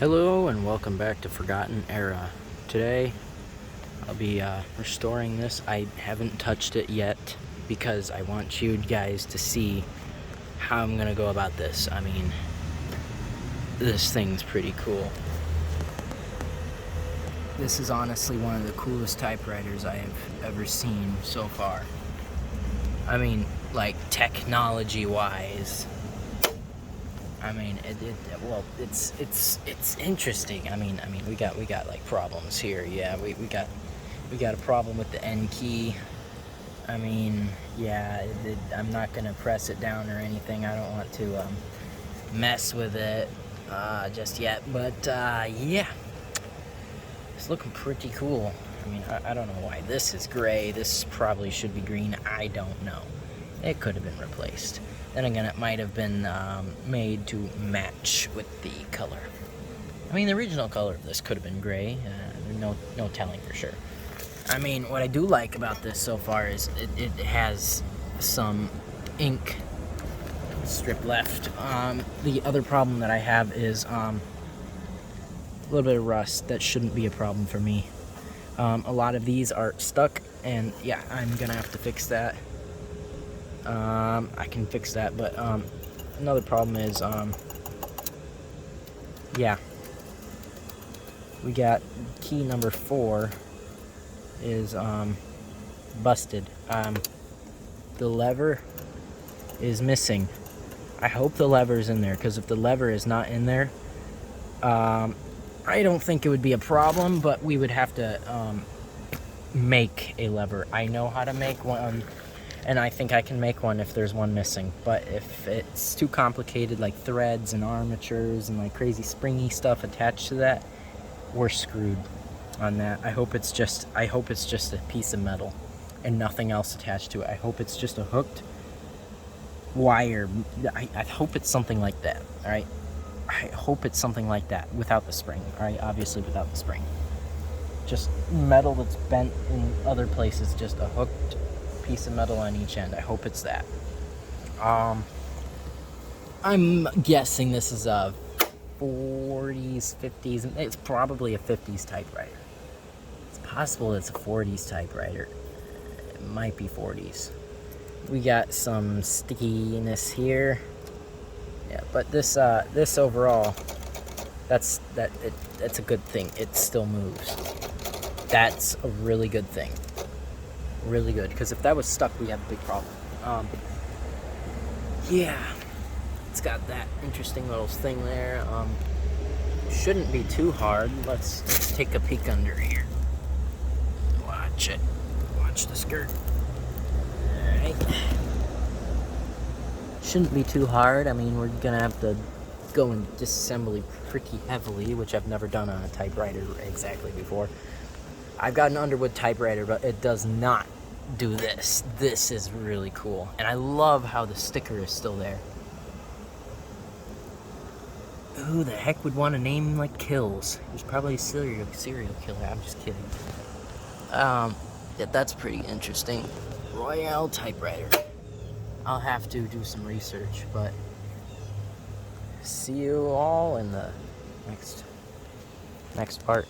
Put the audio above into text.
Hello and welcome back to Forgotten Era. Today I'll be restoring this. I haven't touched it yet because I want you guys to see how I'm gonna go about this. I mean, this thing's pretty cool. This is honestly one of the coolest typewriters I have ever seen so far. I mean, like technology wise. I mean, it's interesting. I mean, we got like problems here. Yeah, we got a problem with the N key. I mean, yeah, I'm not gonna press it down or anything. I don't want to mess with it just yet. But yeah, it's looking pretty cool. I mean, I don't know why this is gray. This probably should be green. I don't know. It could have been replaced. Then again, it might have been made to match with the color. I mean, the original color of this could have been gray. No telling for sure. I mean, what I do like about this so far is it has some ink strip left. The other problem that I have is a little bit of rust. That shouldn't be a problem for me. A lot of these are stuck, and yeah, I'm gonna have to fix that. I can fix that, but another problem is yeah, we got key number 4 is busted. The lever is missing. I hope the lever is in there, because if the lever is not in there, I don't think it would be a problem, but we would have to make a lever. I know how to make one, and I think I can make one if there's one missing. But if it's too complicated, like threads and armatures and like crazy springy stuff attached to that, we're screwed on that. I hope it's just a piece of metal and nothing else attached to it. I hope it's just a hooked wire. I hope it's something like that. All right, I hope it's something like that without the spring. All right, obviously without the spring. Just metal that's bent in other places. Just a hooked piece of metal on each end. I hope it's that. I'm guessing this is a 40s, 50s. It's probably a 50s typewriter. It's possible it's a 40s typewriter. It might be 40s. We got some stickiness here. Yeah, but this overall, that's a good thing. It still moves. That's a really good thing. Really good, because if that was stuck, we have a big problem. Yeah, it's got that interesting little thing there. Shouldn't be too hard. Let's take a peek under here. Watch it. Watch the skirt. All right. Shouldn't be too hard. I mean, we're gonna have to go in disassembly pretty heavily, which I've never done on a typewriter exactly before. I've got an Underwood typewriter, but it does not do this. This is really cool. And I love how the sticker is still there. Who the heck would want a name like Kills? He's probably a serial killer. I'm just kidding. Yeah, that's pretty interesting. Royale typewriter. I'll have to do some research, but see you all in the next part.